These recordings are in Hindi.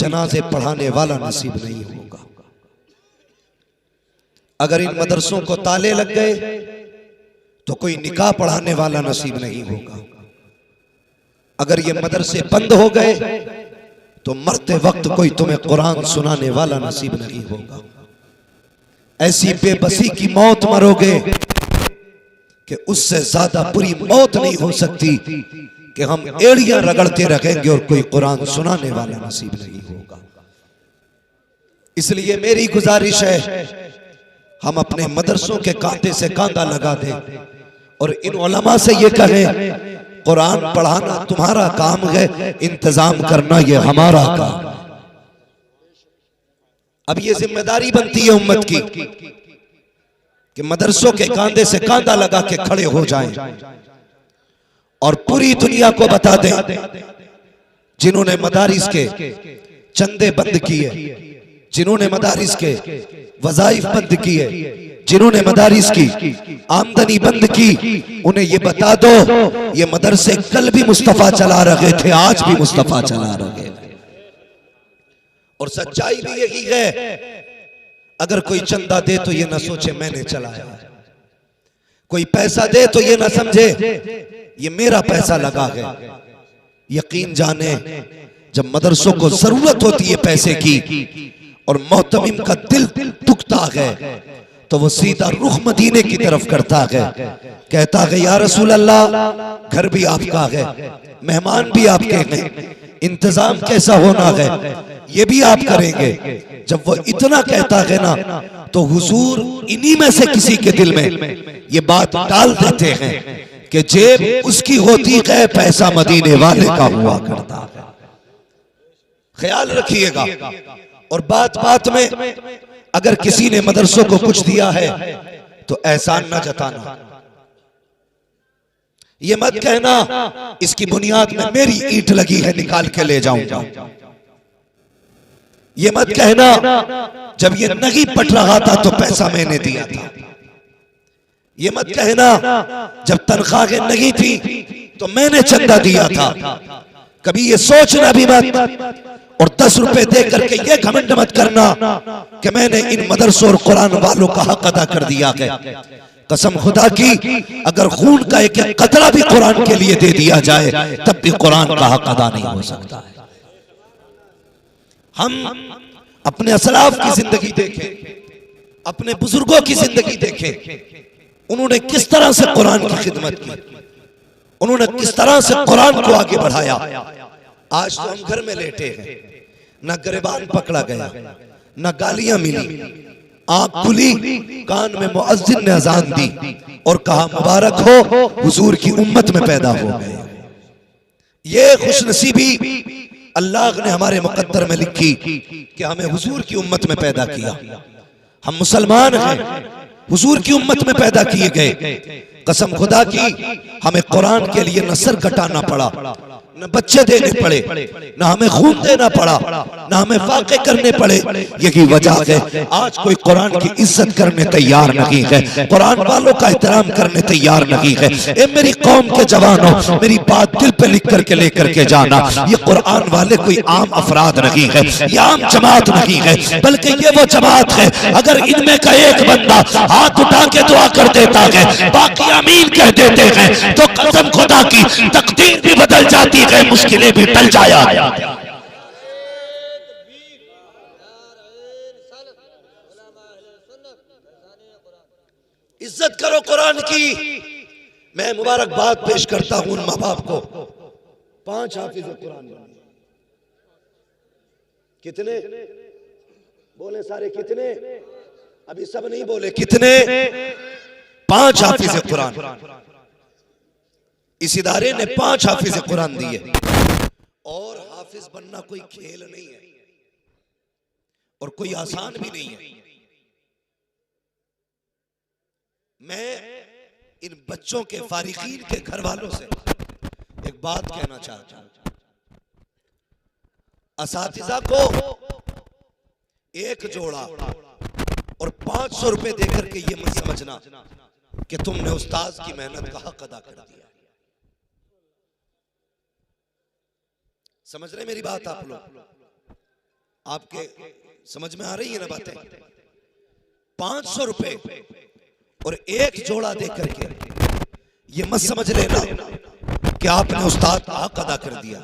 जनाजे पढ़ाने वाला नसीब नहीं होगा। अगर इन मदरसों को ताले लग गए तो कोई निकाह पढ़ाने वाला नसीब नहीं होगा। अगर ये मदरसे बंद हो गए तो मरते वक्त कोई तुम्हें कुरान सुनाने वाला नसीब नहीं होगा। ऐसी बेबसी की मौत मरोगे कि उससे ज्यादा बुरी मौत नहीं हो सकती कि हम एड़ियां रगड़ते रखेंगे और कोई कुरान सुनाने वाला नसीब नहीं होगा। इसलिए मेरी गुजारिश है, हम अपने मदरसों के कांधे से कांधा लगा दें और इन उलमा से ये कहें, कुरान पढ़ाना तुम्हारा काम है, इंतजाम करना ये हमारा काम। अब ये जिम्मेदारी बनती है उम्मत की कि मदरसों के कांधे से कांधा लगा के खड़े हो जाएं और पूरी दुनिया को बता दें, जिन्होंने मदारिस के चंदे बंद किए, जिन्होंने मदारिस के वज़ाइफ बंद किए, जिन्होंने मदारिस की आमदनी बंद की, उन्हें ये बता दो ये मदरसे कल भी मुस्तफा चला रहे थे, आज भी मुस्तफा चला रहे हैं। और सच्चाई भी यही है, अगर कोई चंदा दे तो ये ना सोचे मैंने चलाया, कोई पैसा दे तो ये ना समझे ये मेरा पैसा लगा है। यकीन जाने जब मदरसों को जरूरत होती है पैसे की और मोहतमिम का दिल दुखता है तो वो सीधा रुख मदीने की तरफ करता है, कहता है या रसूल अल्लाह, घर भी आपका है, मेहमान भी आपके हैं, इंतजाम कैसा होना है ये भी आप करेंगे। जब वो इतना कहता है ना तो हुजूर इन्हीं में से किसी के दिल में ये बात डाल देते हैं कि जेब उसकी होती है, पैसा मदीने वाले का हुआ करता है। ख्याल रखिएगा। और बात बात में अगर किसी ने मदरसों को कुछ दिया है तो एहसान न जताना, ये मत कहना इसकी बुनियाद में मेरी ईंट लगी है निकाल के ले जाऊंगा, ये मत कहना जब ये नहीं पट रहा था तो पैसा मैंने दिया था, ये मत कहना जब तनख्वाहें नहीं थी तो मैंने चंदा दिया था। कभी ये सोचना भी मत और 10 रुपए दे करके ये घमंड मत करना कि मैंने इन मदरसों और कुरान वालों का हक अदा कर दिया है। कसम खुदा की, अगर खून का एक कतरा भी कुरान के लिए दे दिया जाए तब भी कुरान का हक अदा नहीं हो सकता है। हम अपने असलाफ की जिंदगी देखें, अपने बुजुर्गों की जिंदगी देखें, उन्होंने किस तरह से कुरान की खिदमत की, उन्होंने किस तरह से कुरान को आगे बढ़ाया। आज तो हम घर में लेटे हैं, न गिरबान पकड़ा गया, न गालियां मिली, आंख खुली, कान में मुअज्जिन ने अजान दी और कहा मुबारक हो हुजूर की उम्मत में पैदा हो गए। ये खुशनसीबी अल्लाह ने हमारे मुकद्दर में लिखी कि हमें हुजूर की उम्मत में पैदा किया। हम मुसलमान हैं, हुजूर की उम्मत में पैदा किए गए। कसम खुदा की, हमें कुरान के लिए न सर कटाना पड़ा, न बच्चे देने पड़े, न हमें खून देना पड़ा, न हमें फाके करने पड़े। यही वजह है आज कोई कुरान की इज्जत करने तैयार नहीं है, कुरान वालों का एहतराम करने तैयार नहीं है। ए मेरी कौम के जवानों, मेरी बात दिल पे लिख करके लेकर के जाना, ये कुरान वाले कोई आम अफराद नहीं है, ये आम जमात नहीं है, बल्कि ये वो जमात है अगर इनमें का एक बंदा हाथ उठा के दुआ कर देता है, बाकी आमीन कह देते हैं, तो कसम खुदा की तकदीर भी बदल जाती है, मुश्किलें भी टल जाया। इज्जत करो कुरान की। मैं मुबारकबाद पेश करता हूं उन माँ बाप को, 5 हाफिज कुरान। कितने बोले सारे? कितने? अभी सब नहीं बोले। कितने? 5 हाफिज कुरान। इस इदारे ने 5 हाफिज कुरान दिए। और हाफिज बनना कोई खेल नहीं है और कोई आसान भी नहीं है। मैं इन बच्चों के फारिकीन के घर वालों से एक बात कहना चाहता हूं, असातिज़ा को एक जोड़ा और 500 रुपए देकर के ये मत समझना कि तुमने उस्ताद की मेहनत का हक अदा कर दिया। समझ रहे मेरी बात आप लोग? आपके समझ में आ रही है ना बातें? 500 रुपए और एक जोड़ा दे करके ये मत समझ लेना कि आपने उस्ताद का हक अदा कर दिया।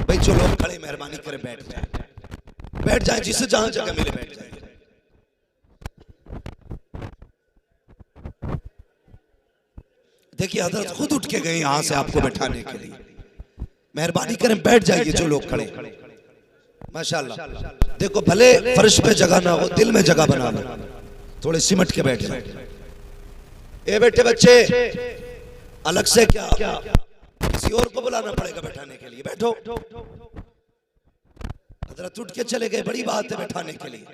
भाई जो लोग खड़े मेहरबानी करें बैठ जाएं, जिसे जहां जगह मिले बैठ जाएं। देखिए हजरत खुद उठ के गए यहां से आपको बैठाने के लिए। मेहरबानी करें बैठ जाइए जो लोग खड़े। माशाल्लाह। देखो भले फर्श पे जगह ना हो, दिल में जगह बना लो, थोड़े सिमट के बैठ जाए। ए बेटे बच्चे अलग से क्या किसी और को बुलाना पड़ेगा बैठाने के लिए? बैठो। हजरत उठ के चले गए, बड़ी बात है बैठाने के लिए।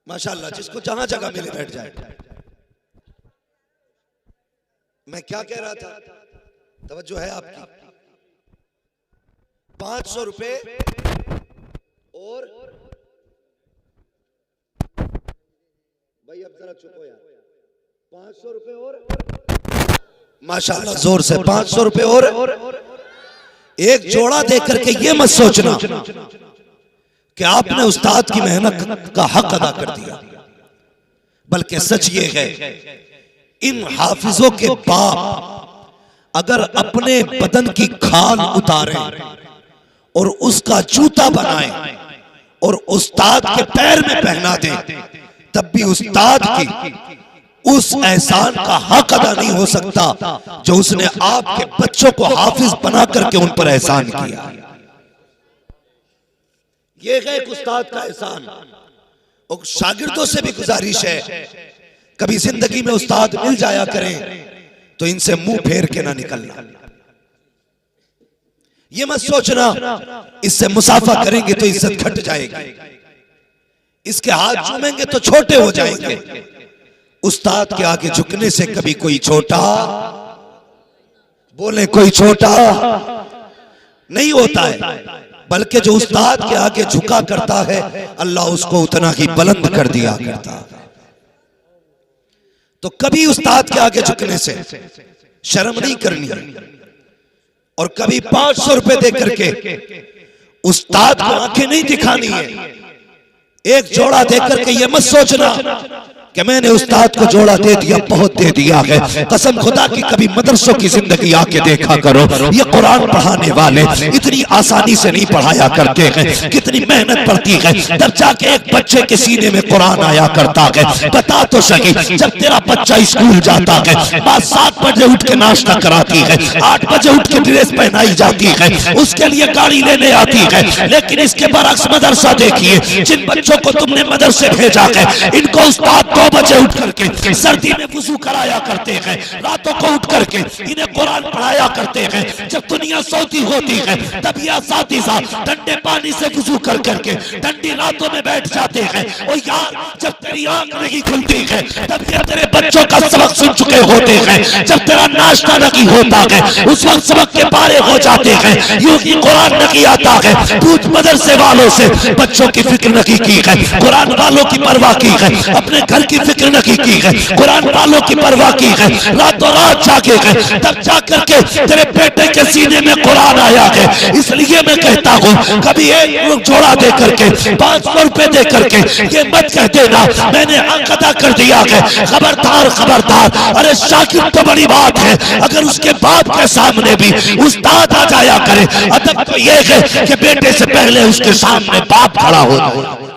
माशाल्लाह, जिसको जहां जगह मिले बैठ जाए। मैं क्या कह रहा था, तवज्जो है आपकी? 500 रुपए और भाई अब जरा चुप हो यार। 500 रुपए और माशाल्लाह जोर से 500 रुपए और एक जोड़ा दे करके ये मत सोचना कि आपने उस्ताद की मेहनत का हक अदा कर दिया, बल्कि सच ये है इन हाफिजों के बाप अगर अपने बदन की खाल उतारें और उसका जूता बनाएं और उस्ताद के पैर में पहना दें, तब भी उस्ताद की उस एहसान का हक अदा नहीं हो सकता जो उसने आपके बच्चों को हाफिज बना करके उन पर एहसान किया। ये है एक उस्ताद का एहसान। और शागिर्दों से भी गुजारिश है, कभी जिंदगी में उस्ताद मिल जाया करें तो इनसे मुंह फेर के ना निकलना। ये मत सोचना इससे मुसाफा करेंगे तो इज्जत घट जाएगी, इसके हाथ चूमेंगे तो छोटे हो जाएंगे। उस्ताद के आगे झुकने से कभी कोई छोटा, बोले कोई छोटा नहीं होता है, बल्कि जो उस्ताद के आगे झुका करता है अल्लाह उसको उतना ही बुलंद कर दिया करता। तो कभी उस्ताद के आगे झुकने से शर्म नहीं करनी है, और कभी 500 रुपए दे करके उस्ताद को आंखें नहीं दिखानी है। एक जोड़ा दे करके ये मत सोचना कि मैंने उस्ताद को जोड़ा दे दिया, बहुत दे दिया है। कसम खुदा की कभी मदरसों की जिंदगी आके देखा करो, ये कुरान पढ़ाने वाले इतनी आसानी से नहीं पढ़ाया करते हैं, कितनी मेहनत पड़ती है तब जाके एक बच्चे के सीने में कुरान आया करता है। बता तो सही, जब तेरा बच्चा स्कूल जाता है, बात 7 बजे उठ के नाश्ता कराती है, 8 बजे उठ के ड्रेस पहनाई जाती है, उसके लिए गाड़ी लेने आती है। लेकिन इसके बरक्स मदरसा देखिए, जिन बच्चों को तुमने मदरसे भेजा है, इनको उस्ताद 2 बजे उठ करके सर्दी में वुजू कराया करते हैं, रातों को उठ करके इन्हें कुरान पढ़ाया करते हैं। जब दुनिया सोती होती है तब यह साथीसा ठंडे पानी से वुजू कर करके ठंडी रातों में बैठ जाते हैं। और यार जब तेरी आंख नहीं खुलती है तब ये तेरे बच्चों का सबक सुन चुके होते हैं। जब तेरा नाश्ता नहीं होता है उस वक्त सबक के पारे हो जाते हैं। यूं ही कुरान नहीं आता है। पूछ मदरसे वालों से, बच्चों की फिक्र नहीं की है, कुरान वालों की परवाह की है, अपने घर की फिक्र नहीं की है, कुरान वालों की परवाह की है, रातों रात जागे है, तब जाकर के तेरे बेटे के सीने में कुरान आया है। इसलिए मैं कहता हूँ कभी एक जोड़ा दे करके 500 रुपए दे करके ये मत कह देना मैंने हक अदा कर दिया है। खबरदार खबरदार। अरे शागिर्द तो बड़ी बात है, अगर उसके बाप के सामने भी उस्ताद आ जाया करे, अदब तो ये है कि बेटे से पहले उसके सामने बाप खड़ा हो जाए।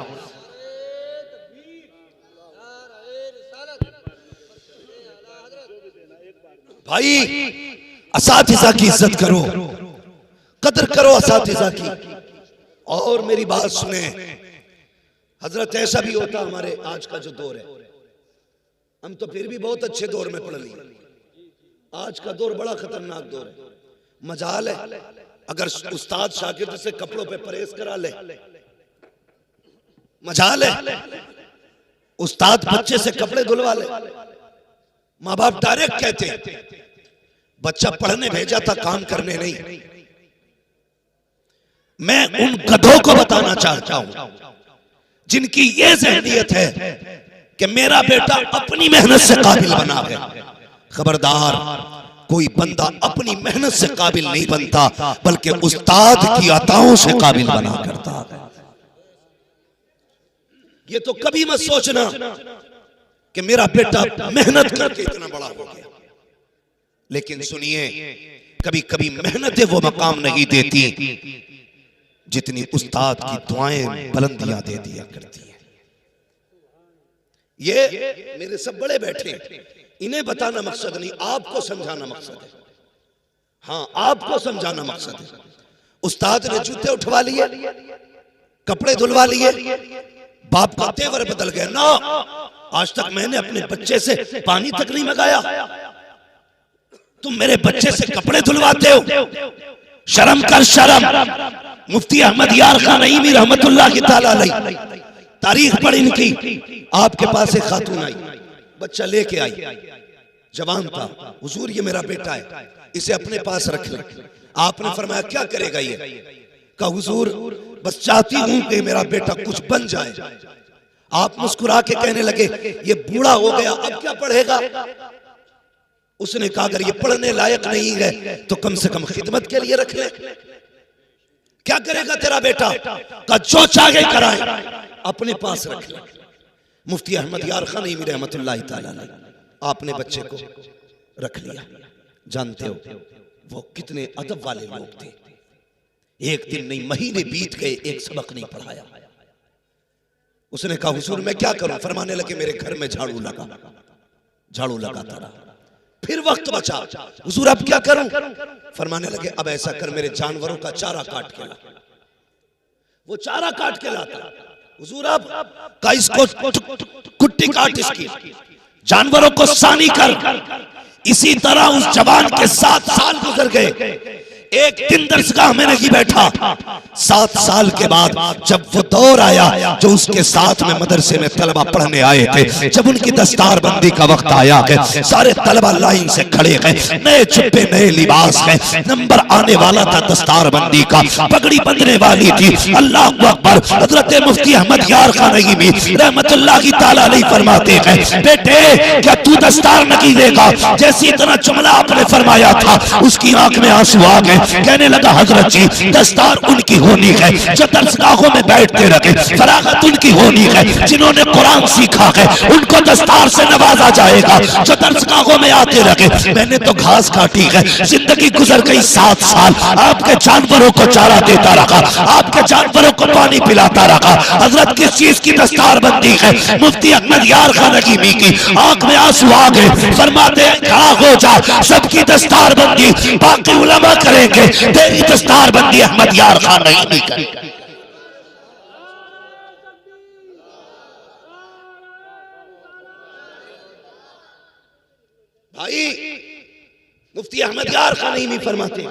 भाई असातिज़ा की इज्जत करो, कदर करो असातिज़ा की। और मेरी बात सुने हजरत, ऐसा भी होता हमारे आज का जो दौर है, हम तो फिर भी बहुत अच्छे दौर में पढ़ लिए, आज का दौर बड़ा खतरनाक दौर है। मजाल है अगर उस्ताद शागिर्द से कपड़ों पे परहेज करा ले, मजाल है उस्ताद बच्चे से कपड़े धुलवा ले। माँ बाप डायरेक्ट कहते हैं बच्चा पढ़ने भेजा था, काम करने नहीं। मैं उन गधों को बताना चाहता हूं जिनकी ये ज़हनियत है कि मेरा बेटा अपनी मेहनत से काबिल बना गया। खबरदार, कोई बंदा अपनी मेहनत से काबिल नहीं बनता, बल्कि उस्ताद की अताओं से काबिल बना करता है। ये तो कभी मत सोचना कि मेरा बेटा मेहनत करके इतना बड़ा हो गया। लेकिन सुनिए, कभी कभी मेहनतें वो मकाम नहीं देती जितनी उस्ताद की दुआएं बुलंदियां दे दिया करती हैं। ये मेरे सब बड़े बैठे, इन्हें बताना मकसद नहीं, आपको समझाना मकसद है। हाँ, आपको समझाना मकसद है। उस्ताद ने जूते उठवा लिए, कपड़े धुलवा लिए, बाप का तेवर बदल गया ना। आज तक मैंने अपने बच्चे से पानी तक नहीं मंगाया, तुम मेरे बच्चे से कपड़े धुलवाते हो। शर्म कर, शर्म। मुफ्ती अहमद यार खान नईमी रहमतुल्लाह की ताला अलैह, तारीख पढ़ इनकी। आपके पास एक खातून आई, बच्चा लेके आई, जवान था। हुजूर ये मेरा बेटा है, इसे अपने पास रख ले। आपने फरमाया क्या करेगा ये? कहा हुजूर बस चाहती हूं कि मेरा बेटा कुछ बन जाए। आप मुस्कुरा के कहने लगे ये बूढ़ा हो गया, अब क्या पढ़ेगा? उसने कहा अगर ये पढ़ने लायक नहीं है तो कम से कम खिदमत के लिए रख ले। क्या करेगा तेरा बेटा? का जो चाहे कराए, अपने पास रख ले। मुफ्ती अहमद यार खान नईमी रहमतुल्लाह ताला अलैह, आपने बच्चे को रख लिया। जानते हो वो कितने अदब वाले लोग थे। एक दिन नहीं, महीने बीत गए, एक सबक नहीं पढ़ाया। उसने कहा हुजूर मैं क्या करूं? फरमाने लगे मेरे घर में झाड़ू लगा। झाड़ू लगाता रहा, फिर वक्त बचा। हुजूर अब क्या करूं? फरमाने लगे अब ऐसा कर, मेरे जानवरों का चारा काट के ला। वो चारा काट के लाता। हुजूर अब का इसको कुट्टी काट, इसकी जानवरों को सानी कर। इसी तरह उस जवान के 7 साल गुजर गए। एक दिन दरसगाह में नहीं बैठा। 7 साल के बाद जब वो दौर आया जो उसके साथ में मदरसे में तलबा पढ़ने आए थे, जब उनकी दस्तार बंदी का वक्त आया कि सारे तलबा लाइन से खड़े गए, नए जुब्बे नए लिबास गए, नंबर आने वाला था दस्तार बंदी का, पगड़ी बंधने वाली थी। अल्लाह अकबर। हजरत मुफ्ती अहमद यार खान नईमी रहमतुल्लाह की ताला अलैह फरमाते हैं बेटे क्या तू दस्तार नहीं देगा? जैसी इतना जुमला आपने फरमाया था उसकी आंख में आंसू आ गए। कहने लगा हजरत जी दस्तार उनकी होनी है जो दरसगाहों में बैठते रहे, फरागत उनकी होनी है जिन्होंने कुरान सीखा है, उनको दस्तार से नवाजा जाएगा जो दरसगाहों में आते रहे। मैंने तो घास काटी है, जिंदगी गुजर गई 7 साल, आपके जानवरों को चारा देता रहा, आपके जानवरों को पानी पिलाता रहा। हजरत किस चीज की दस्तार बंदी है? मुफ्ती अहमद यार खान नईमी की आंख में आंसू आ गए। फरमाते खड़ा हो जा, सबकी दस्तार बंदी बाकी उलमा करेंगे, तेरी दस्तार बंदी अहमद यार खान नहीं करेगा। भाई मुफ्ती अहमद यार खान नईमी फरमाते,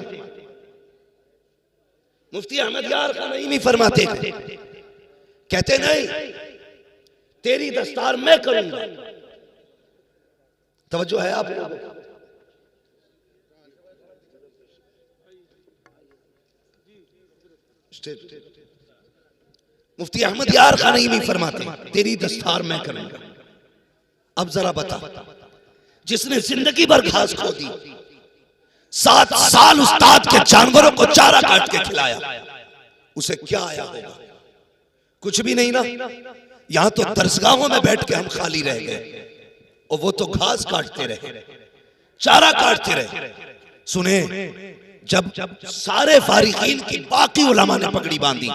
मुफ्ती अहमद यार खान नईमी फरमाते कहते नहीं तेरी दस्तार मैं करूंगा। तवज्जो है आप लोगों को? मुफ्ती अहमद यार खान नईमी फरमाते तेरी दस्तार मैं करूंगा। अब जरा बता, जिसने जिंदगी भर घास खो दी, 7 साल उस्ताद के जानवरों को चारा काट के खिलाया, उसे क्या आया होगा? कुछ भी नहीं ना। यहां तो दरसगाहों में बैठ के हम खाली रह गए और वो तो घास काटते रहे, चारा काटते रहे। सुने, जब सारे फारिकीन की बाकी उलमा ने पगड़ी बांधी,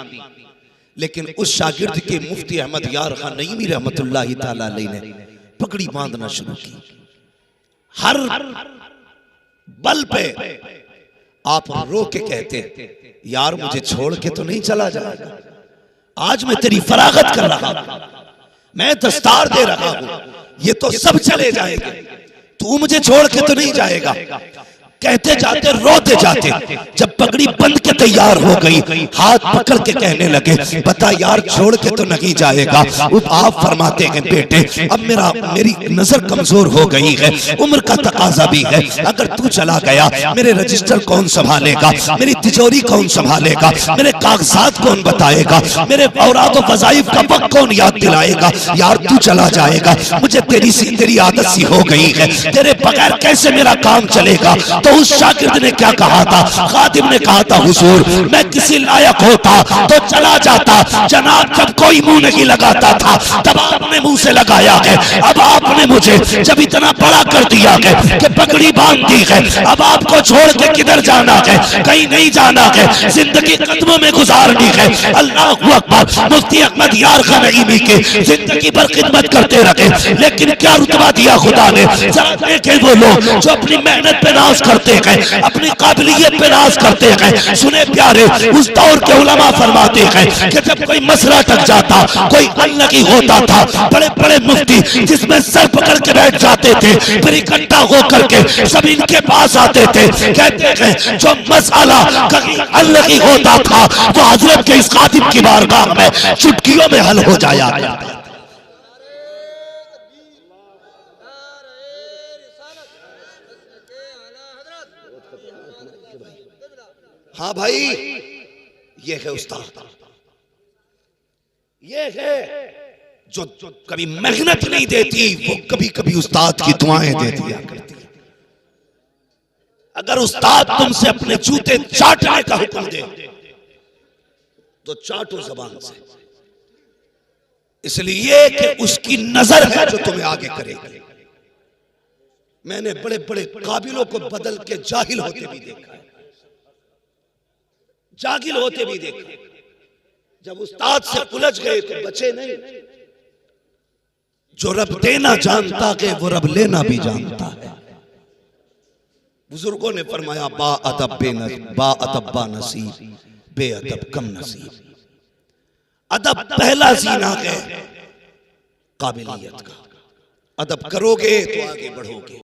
लेकिन उस शागिर्द के मुफ्ती अहमद यार खान नईमी रहमतुल्लाह ताला अलैह ने पगड़ी बांधना शुरू की। हर बल पे आप रो के कहते यार मुझे छोड़ के तो नहीं चला जाएगा, आज मैं तेरी फरागत कर रहा हूं, मैं दस्तार दे रहा हूं, ये तो सब चले जाएंगे, तू मुझे छोड़ के तो नहीं जाएगा। कहते जाते रोते जाते, जब पगड़ी बंद के तैयार हो गई, हाथ पकड़ के कहने लगे, बता यार छोड़ के तो नहीं जाएगा। आप फरमाते हैं बेटे अब मेरी नजर कमजोर हो गई है, उम्र का तकाजा भी है, अगर तू चला गया मेरे रजिस्टर कौन संभालेगा, मेरी तिजोरी कौन संभालेगा, मेरे कागजात कौन बताएगा, मेरे औराद व वज़ाइफ का वक्त कौन याद दिलाएगा। यार तू चला जाएगा, मुझे तेरी आदत सी हो गई है, तेरे बगैर कैसे मेरा काम चलेगा। तो उस शागिर्द ने क्या कहा था, खादिम ने कहा था हुजूर मैं किसी लायक होता तो चला जाता, जनाब जब कोई मुंह नहीं लगाता था तब आपने मुंह से लगाया है, अब आपने मुझे जब इतना बड़ा कर दिया है कि पगड़ी बांध दी है, अब आपको छोड़ के किधर जाना है, कहीं नहीं जाना है, जिंदगी कदमों में गुजारनी है। अल्लाह अकबर। मुफ्ती अहमद यार खान नईमी की जिंदगी भर खिदमत करते रहे, लेकिन क्या रुतबा दिया खुदा ने। जरा देखें वो लोग जो अपनी मेहनत पे नाज करते हैं, अपनी काबिलियत पे नाज करते हैं। सुने प्यारे, उस दौर के उलमा फरमाते हैं कि जब कोई मसला टक जाता, कोई हल नहीं होता था, बड़े बड़े मुफ्ती जिसमें सर पकड़ के बैठ जाते थे, फिर इकट्ठा होकर के सब इनके पास आते थे, कहते हैं जो मसला कहीं हल नहीं होता था वो हजरत के इस खादिम की बारगाह में चुटकियों में हल हो जाया। हाँ भाई, ये है उस्ताद, ये है जो कभी मेहनत नहीं देती, वो कभी कभी उस्ताद की दुआएं दे दिया करती है। अगर उस्ताद तुमसे अपने जूते चाटने का हुक्म दे तो चाटो जबान से, इसलिए कि उसकी नजर है जो तुम्हें आगे करेगी। मैंने बड़े बड़े काबिलों को बदल के जाहिल होते भी देखा है, जागिल होते भी देखा। जब उस्ताद से उलझ गए तो बचे नहीं। जो रब देना जानता है वो रब लेना भी जानता है। बुजुर्गों ने फरमाया बा अदब बा नसीब, बेअदब कम नसीब। अदब पहला जीना है काबिलियत का, अदब करोगे तो आगे बढ़ोगे।